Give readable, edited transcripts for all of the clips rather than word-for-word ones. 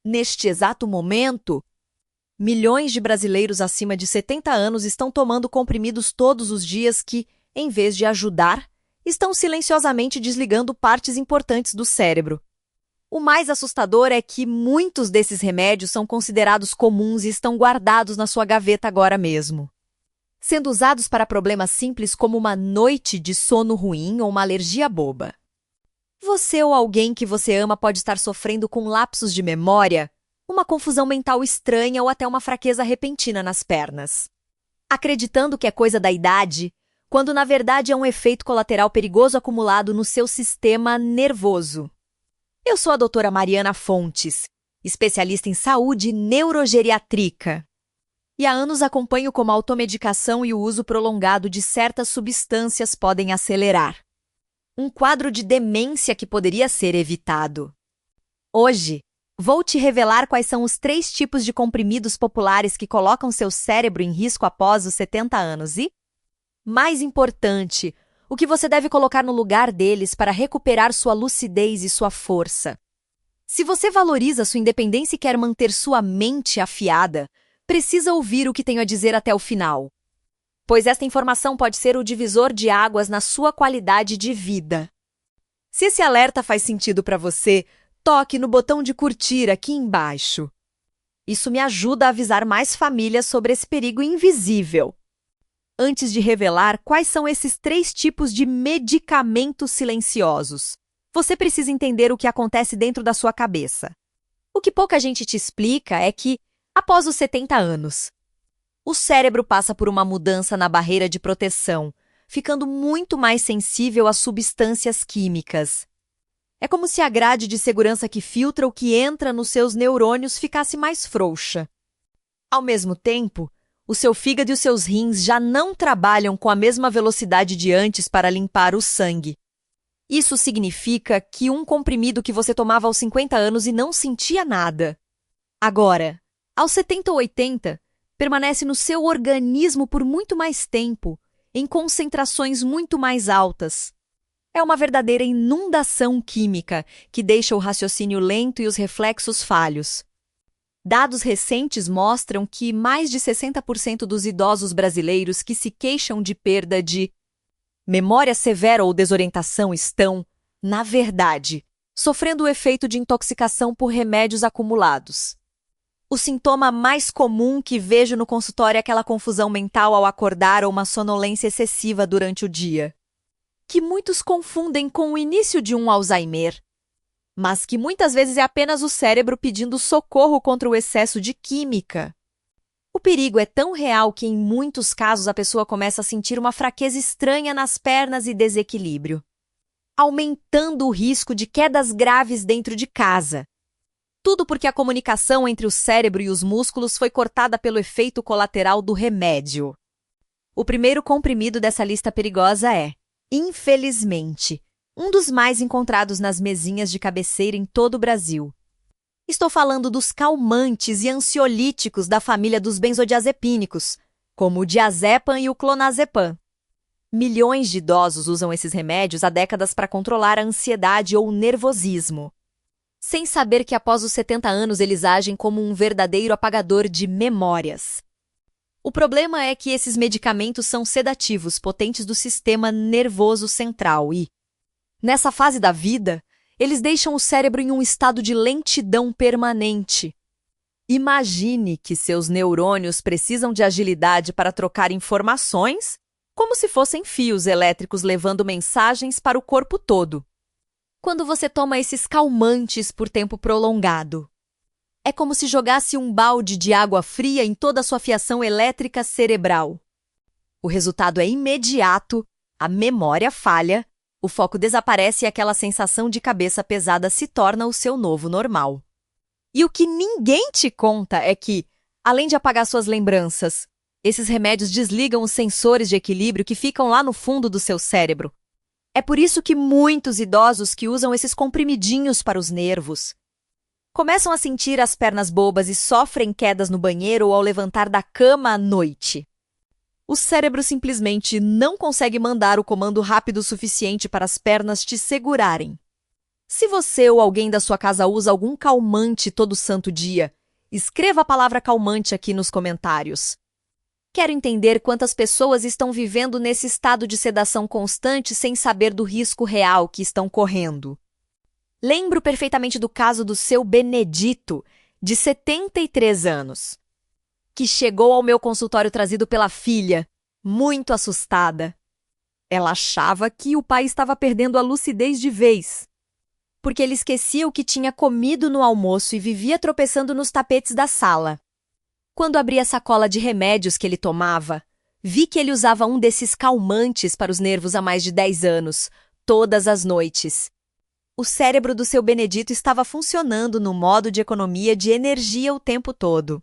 Neste exato momento, milhões de brasileiros acima de 70 anos estão tomando comprimidos todos os dias que, em vez de ajudar, estão silenciosamente desligando partes importantes do cérebro. O mais assustador é que muitos desses remédios são considerados comuns e estão guardados na sua gaveta agora mesmo, sendo usados para problemas simples como uma noite de sono ruim ou uma alergia boba. Você ou alguém que você ama pode estar sofrendo com lapsos de memória, uma confusão mental estranha ou até uma fraqueza repentina nas pernas, acreditando que é coisa da idade, quando na verdade é um efeito colateral perigoso acumulado no seu sistema nervoso. Eu sou a doutora Mariana Fontes, especialista em saúde neurogeriátrica, e há anos acompanho como a automedicação e o uso prolongado de certas substâncias podem acelerar um quadro de demência que poderia ser evitado. Hoje, vou te revelar quais são os 3 tipos de comprimidos populares que colocam seu cérebro em risco após os 70 anos e, mais importante, o que você deve colocar no lugar deles para recuperar sua lucidez e sua força. Se você valoriza sua independência e quer manter sua mente afiada, precisa ouvir o que tenho a dizer até o final, pois esta informação pode ser o divisor de águas na sua qualidade de vida. Se esse alerta faz sentido para você, toque no botão de curtir aqui embaixo. Isso me ajuda a avisar mais famílias sobre esse perigo invisível. Antes de revelar quais são esses 3 tipos de medicamentos silenciosos, você precisa entender o que acontece dentro da sua cabeça. O que pouca gente te explica é que, após os 70 anos, o cérebro passa por uma mudança na barreira de proteção, ficando muito mais sensível a substâncias químicas. É como se a grade de segurança que filtra o que entra nos seus neurônios ficasse mais frouxa. Ao mesmo tempo, o seu fígado e os seus rins já não trabalham com a mesma velocidade de antes para limpar o sangue. Isso significa que um comprimido que você tomava aos 50 anos e não sentia nada, agora, aos 70 ou 80, permanece no seu organismo por muito mais tempo, em concentrações muito mais altas. É uma verdadeira inundação química que deixa o raciocínio lento e os reflexos falhos. Dados recentes mostram que mais de 60% dos idosos brasileiros que se queixam de perda de memória severa ou desorientação estão, na verdade, sofrendo o efeito de intoxicação por remédios acumulados. O sintoma mais comum que vejo no consultório é aquela confusão mental ao acordar ou uma sonolência excessiva durante o dia, que muitos confundem com o início de um Alzheimer, mas que muitas vezes é apenas o cérebro pedindo socorro contra o excesso de química. O perigo é tão real que, em muitos casos, a pessoa começa a sentir uma fraqueza estranha nas pernas e desequilíbrio, aumentando o risco de quedas graves dentro de casa. Tudo porque a comunicação entre o cérebro e os músculos foi cortada pelo efeito colateral do remédio. O primeiro comprimido dessa lista perigosa é, infelizmente, um dos mais encontrados nas mesinhas de cabeceira em todo o Brasil. Estou falando dos calmantes e ansiolíticos da família dos benzodiazepínicos, como o diazepam e o clonazepam. Milhões de idosos usam esses remédios há décadas para controlar a ansiedade ou o nervosismo, sem saber que após os 70 anos eles agem como um verdadeiro apagador de memórias. O problema é que esses medicamentos são sedativos potentes do sistema nervoso central e, nessa fase da vida, eles deixam o cérebro em um estado de lentidão permanente. Imagine que seus neurônios precisam de agilidade para trocar informações, como se fossem fios elétricos levando mensagens para o corpo todo. Quando você toma esses calmantes por tempo prolongado, é como se jogasse um balde de água fria em toda a sua fiação elétrica cerebral. O resultado é imediato, a memória falha, o foco desaparece e aquela sensação de cabeça pesada se torna o seu novo normal. E o que ninguém te conta é que, além de apagar suas lembranças, esses remédios desligam os sensores de equilíbrio que ficam lá no fundo do seu cérebro. É por isso que muitos idosos que usam esses comprimidinhos para os nervos começam a sentir as pernas bobas e sofrem quedas no banheiro ou ao levantar da cama à noite. O cérebro simplesmente não consegue mandar o comando rápido o suficiente para as pernas te segurarem. Se você ou alguém da sua casa usa algum calmante todo santo dia, escreva a palavra calmante aqui nos comentários. Quero entender quantas pessoas estão vivendo nesse estado de sedação constante sem saber do risco real que estão correndo. Lembro perfeitamente do caso do seu Benedito, de 73 anos, que chegou ao meu consultório trazido pela filha, muito assustada. Ela achava que o pai estava perdendo a lucidez de vez, porque ele esquecia o que tinha comido no almoço e vivia tropeçando nos tapetes da sala. Quando abri a sacola de remédios que ele tomava, vi que ele usava um desses calmantes para os nervos há mais de 10 anos, todas as noites. O cérebro do seu Benedito estava funcionando no modo de economia de energia o tempo todo.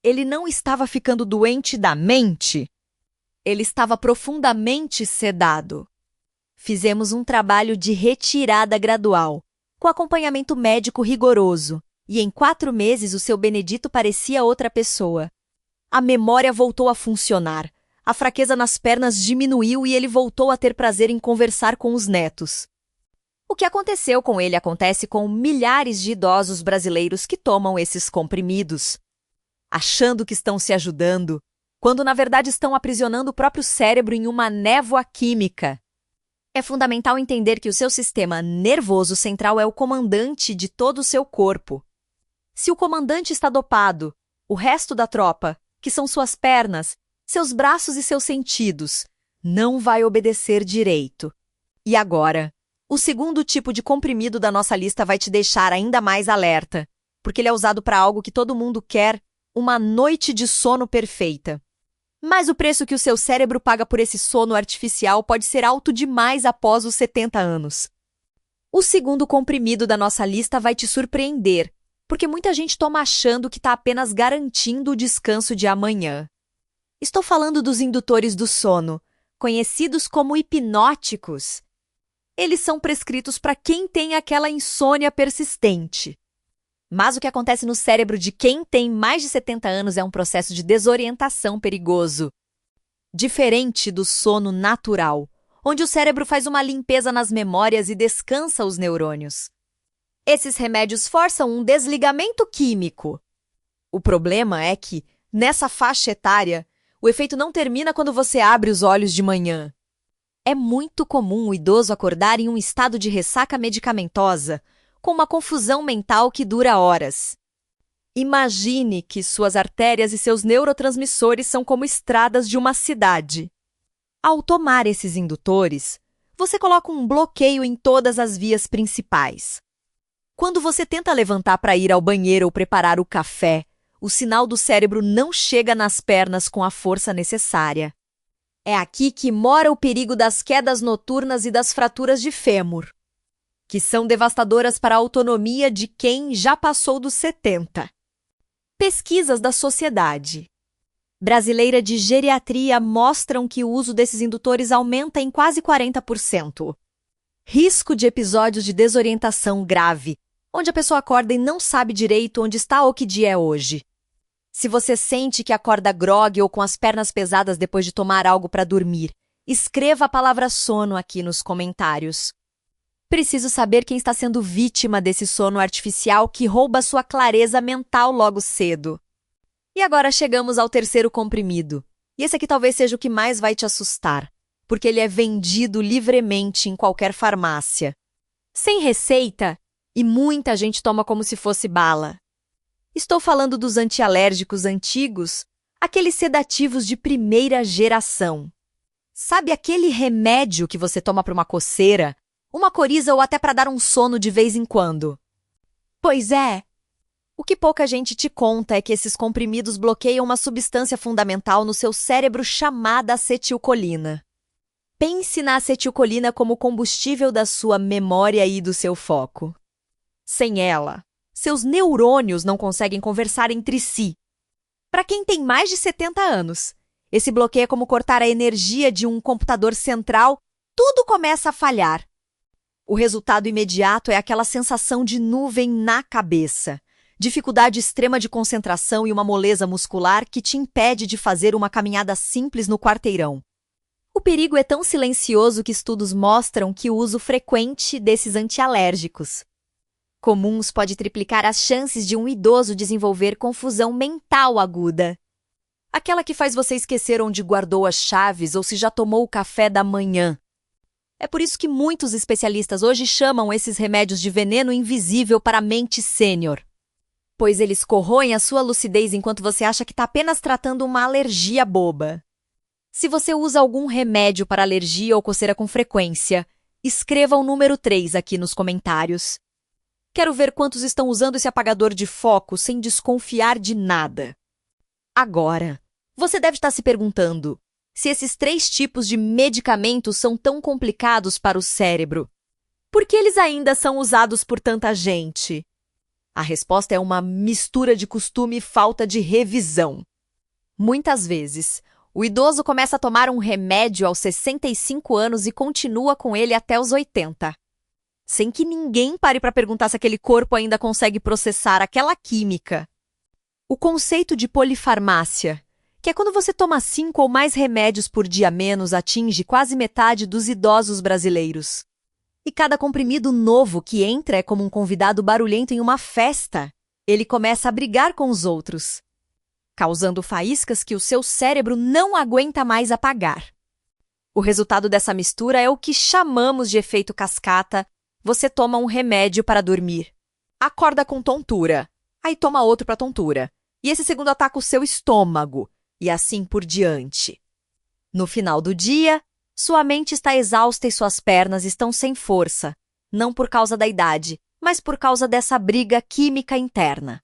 Ele não estava ficando doente da mente. Ele estava profundamente sedado. Fizemos um trabalho de retirada gradual, com acompanhamento médico rigoroso, e em 4 meses o seu Benedito parecia outra pessoa. A memória voltou a funcionar, a fraqueza nas pernas diminuiu e ele voltou a ter prazer em conversar com os netos. O que aconteceu com ele acontece com milhares de idosos brasileiros que tomam esses comprimidos, achando que estão se ajudando, quando na verdade estão aprisionando o próprio cérebro em uma névoa química. É fundamental entender que o seu sistema nervoso central é o comandante de todo o seu corpo. Se o comandante está dopado, o resto da tropa, que são suas pernas, seus braços e seus sentidos, não vai obedecer direito. E agora, o segundo tipo de comprimido da nossa lista vai te deixar ainda mais alerta, porque ele é usado para algo que todo mundo quer, uma noite de sono perfeita. Mas o preço que o seu cérebro paga por esse sono artificial pode ser alto demais após os 70 anos. O segundo comprimido da nossa lista vai te surpreender, porque muita gente toma achando que está apenas garantindo o descanso de amanhã. Estou falando dos indutores do sono, conhecidos como hipnóticos. Eles são prescritos para quem tem aquela insônia persistente. Mas o que acontece no cérebro de quem tem mais de 70 anos é um processo de desorientação perigoso. Diferente do sono natural, onde o cérebro faz uma limpeza nas memórias e descansa os neurônios. Esses remédios forçam um desligamento químico. O problema é que, nessa faixa etária, o efeito não termina quando você abre os olhos de manhã. É muito comum o idoso acordar em um estado de ressaca medicamentosa, com uma confusão mental que dura horas. Imagine que suas artérias e seus neurotransmissores são como estradas de uma cidade. Ao tomar esses indutores, você coloca um bloqueio em todas as vias principais. Quando você tenta levantar para ir ao banheiro ou preparar o café, o sinal do cérebro não chega nas pernas com a força necessária. É aqui que mora o perigo das quedas noturnas e das fraturas de fêmur, que são devastadoras para a autonomia de quem já passou dos 70. Pesquisas da Sociedade Brasileira de Geriatria mostram que o uso desses indutores aumenta em quase 40%. Risco de episódios de desorientação grave, onde a pessoa acorda e não sabe direito onde está ou que dia é hoje. Se você sente que acorda grogue ou com as pernas pesadas depois de tomar algo para dormir, escreva a palavra sono aqui nos comentários. Preciso saber quem está sendo vítima desse sono artificial que rouba sua clareza mental logo cedo. E agora chegamos ao terceiro comprimido. E esse aqui talvez seja o que mais vai te assustar, porque ele é vendido livremente em qualquer farmácia. Sem receita, e muita gente toma como se fosse bala. Estou falando dos antialérgicos antigos, aqueles sedativos de primeira geração. Sabe aquele remédio que você toma para uma coceira, uma coriza ou até para dar um sono de vez em quando? Pois é. O que pouca gente te conta é que esses comprimidos bloqueiam uma substância fundamental no seu cérebro chamada acetilcolina. Pense na acetilcolina como combustível da sua memória e do seu foco. Sem ela, seus neurônios não conseguem conversar entre si. Para quem tem mais de 70 anos, esse bloqueio é como cortar a energia de um computador central, tudo começa a falhar. O resultado imediato é aquela sensação de nuvem na cabeça, dificuldade extrema de concentração e uma moleza muscular que te impede de fazer uma caminhada simples no quarteirão. O perigo é tão silencioso que estudos mostram que o uso frequente desses antialérgicos comuns pode triplicar as chances de um idoso desenvolver confusão mental aguda. Aquela que faz você esquecer onde guardou as chaves ou se já tomou o café da manhã. É por isso que muitos especialistas hoje chamam esses remédios de veneno invisível para a mente sênior, pois eles corroem a sua lucidez enquanto você acha que está apenas tratando uma alergia boba. Se você usa algum remédio para alergia ou coceira com frequência, escreva o número 3 aqui nos comentários. Quero ver quantos estão usando esse apagador de foco sem desconfiar de nada. Agora, você deve estar se perguntando se esses 3 tipos de medicamentos são tão complicados para o cérebro. Por que eles ainda são usados por tanta gente? A resposta é uma mistura de costume e falta de revisão. Muitas vezes, o idoso começa a tomar um remédio aos 65 anos e continua com ele até os 80. Sem que ninguém pare para perguntar se aquele corpo ainda consegue processar aquela química. O conceito de polifarmácia, que é quando você toma 5 ou mais remédios por dia menos, atinge quase metade dos idosos brasileiros. E cada comprimido novo que entra é como um convidado barulhento em uma festa. Ele começa a brigar com os outros, causando faíscas que o seu cérebro não aguenta mais apagar. O resultado dessa mistura é o que chamamos de efeito cascata. Você toma um remédio para dormir, acorda com tontura, aí toma outro para tontura, e esse segundo ataca o seu estômago, e assim por diante. No final do dia, sua mente está exausta e suas pernas estão sem força, não por causa da idade, mas por causa dessa briga química interna.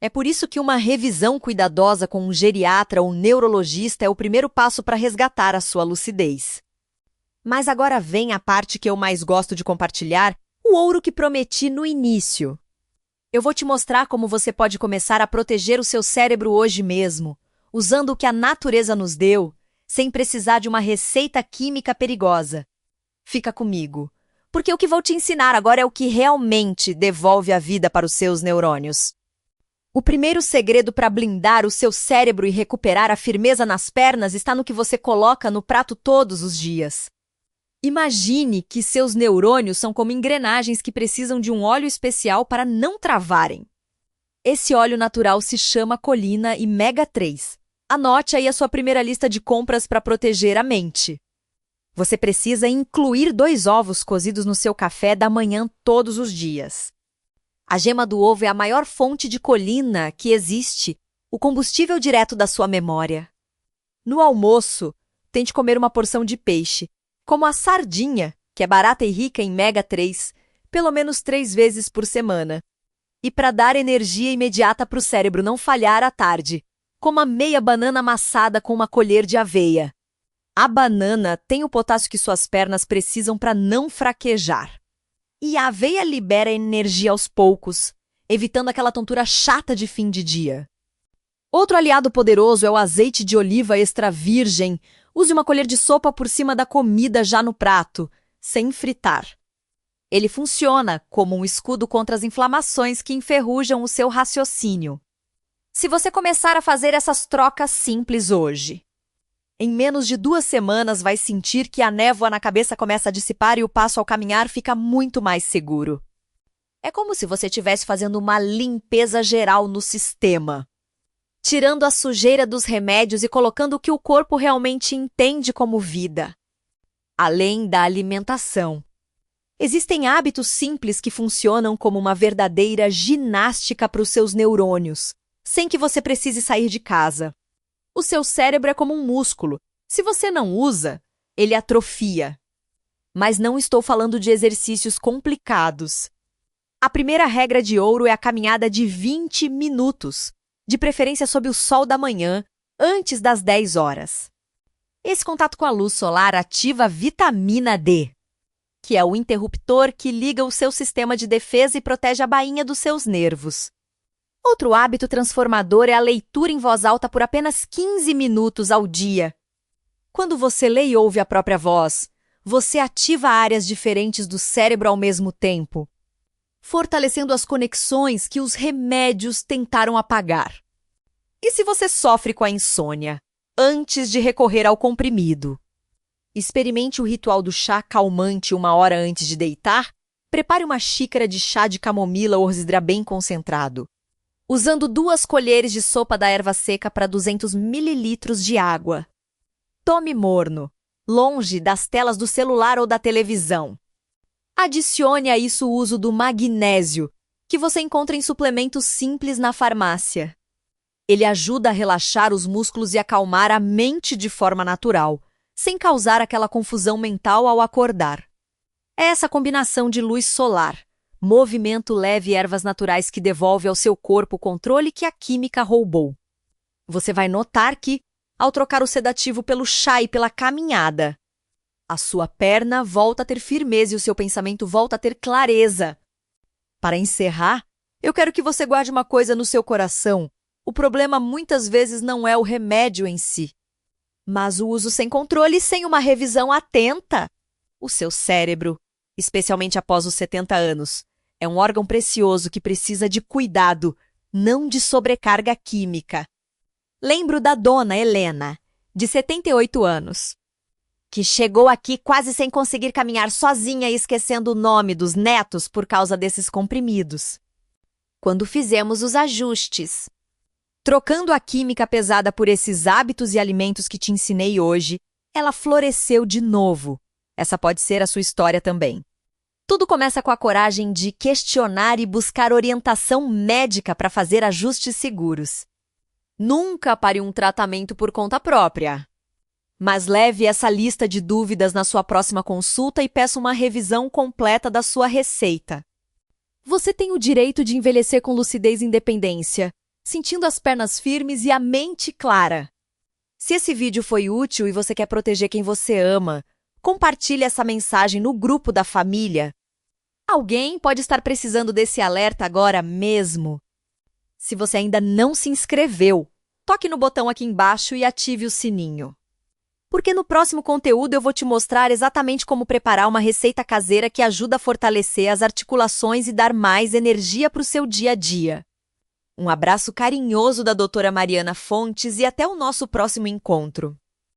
É por isso que uma revisão cuidadosa com um geriatra ou neurologista é o primeiro passo para resgatar a sua lucidez. Mas agora vem a parte que eu mais gosto de compartilhar, o ouro que prometi no início. Eu vou te mostrar como você pode começar a proteger o seu cérebro hoje mesmo, usando o que a natureza nos deu, sem precisar de uma receita química perigosa. Fica comigo, porque o que vou te ensinar agora é o que realmente devolve a vida para os seus neurônios. O primeiro segredo para blindar o seu cérebro e recuperar a firmeza nas pernas está no que você coloca no prato todos os dias. Imagine que seus neurônios são como engrenagens que precisam de um óleo especial para não travarem. Esse óleo natural se chama colina e Mega 3. Anote aí a sua primeira lista de compras para proteger a mente. Você precisa incluir 2 ovos cozidos no seu café da manhã todos os dias. A gema do ovo é a maior fonte de colina que existe, o combustível direto da sua memória. No almoço, tente comer uma porção de peixe, como a sardinha, que é barata e rica em Mega 3, pelo menos 3 vezes por semana. E para dar energia imediata para o cérebro não falhar à tarde, coma meia banana amassada com uma colher de aveia. A banana tem o potássio que suas pernas precisam para não fraquejar. E a aveia libera energia aos poucos, evitando aquela tontura chata de fim de dia. Outro aliado poderoso é o azeite de oliva extra virgem. Use uma colher de sopa por cima da comida já no prato, sem fritar. Ele funciona como um escudo contra as inflamações que enferrujam o seu raciocínio. Se você começar a fazer essas trocas simples hoje, em menos de 2 semanas vai sentir que a névoa na cabeça começa a dissipar e o passo ao caminhar fica muito mais seguro. É como se você estivesse fazendo uma limpeza geral no sistema, tirando a sujeira dos remédios e colocando o que o corpo realmente entende como vida. Além da alimentação, existem hábitos simples que funcionam como uma verdadeira ginástica para os seus neurônios, sem que você precise sair de casa. O seu cérebro é como um músculo. Se você não usa, ele atrofia. Mas não estou falando de exercícios complicados. A primeira regra de ouro é a caminhada de 20 minutos, de preferência sob o sol da manhã, antes das 10 horas. Esse contato com a luz solar ativa a vitamina D, que é o interruptor que liga o seu sistema de defesa e protege a bainha dos seus nervos. Outro hábito transformador é a leitura em voz alta por apenas 15 minutos ao dia. Quando você lê e ouve a própria voz, você ativa áreas diferentes do cérebro ao mesmo tempo, fortalecendo as conexões que os remédios tentaram apagar. E se você sofre com a insônia, antes de recorrer ao comprimido? Experimente o ritual do chá calmante 1 hora antes de deitar. Prepare uma xícara de chá de camomila ou orsidra bem concentrado, usando 2 colheres de sopa da erva seca para 200 mililitros de água. Tome morno, longe das telas do celular ou da televisão. Adicione a isso o uso do magnésio, que você encontra em suplementos simples na farmácia. Ele ajuda a relaxar os músculos e acalmar a mente de forma natural, sem causar aquela confusão mental ao acordar. É essa combinação de luz solar, movimento leve e ervas naturais que devolve ao seu corpo o controle que a química roubou. Você vai notar que, ao trocar o sedativo pelo chá e pela caminhada, a sua perna volta a ter firmeza e o seu pensamento volta a ter clareza. Para encerrar, eu quero que você guarde uma coisa no seu coração. O problema muitas vezes não é o remédio em si, mas o uso sem controle e sem uma revisão atenta. O seu cérebro, especialmente após os 70 anos, é um órgão precioso que precisa de cuidado, não de sobrecarga química. Lembro da dona Helena, de 78 anos, que chegou aqui quase sem conseguir caminhar sozinha e esquecendo o nome dos netos por causa desses comprimidos. Quando fizemos os ajustes, trocando a química pesada por esses hábitos e alimentos que te ensinei hoje, ela floresceu de novo. Essa pode ser a sua história também. Tudo começa com a coragem de questionar e buscar orientação médica para fazer ajustes seguros. Nunca pare um tratamento por conta própria, mas leve essa lista de dúvidas na sua próxima consulta e peça uma revisão completa da sua receita. Você tem o direito de envelhecer com lucidez e independência, sentindo as pernas firmes e a mente clara. Se esse vídeo foi útil e você quer proteger quem você ama, compartilhe essa mensagem no grupo da família. Alguém pode estar precisando desse alerta agora mesmo. Se você ainda não se inscreveu, toque no botão aqui embaixo e ative o sininho. Porque no próximo conteúdo eu vou te mostrar exatamente como preparar uma receita caseira que ajuda a fortalecer as articulações e dar mais energia para o seu dia a dia. Um abraço carinhoso da doutora Mariana Fontes e até o nosso próximo encontro.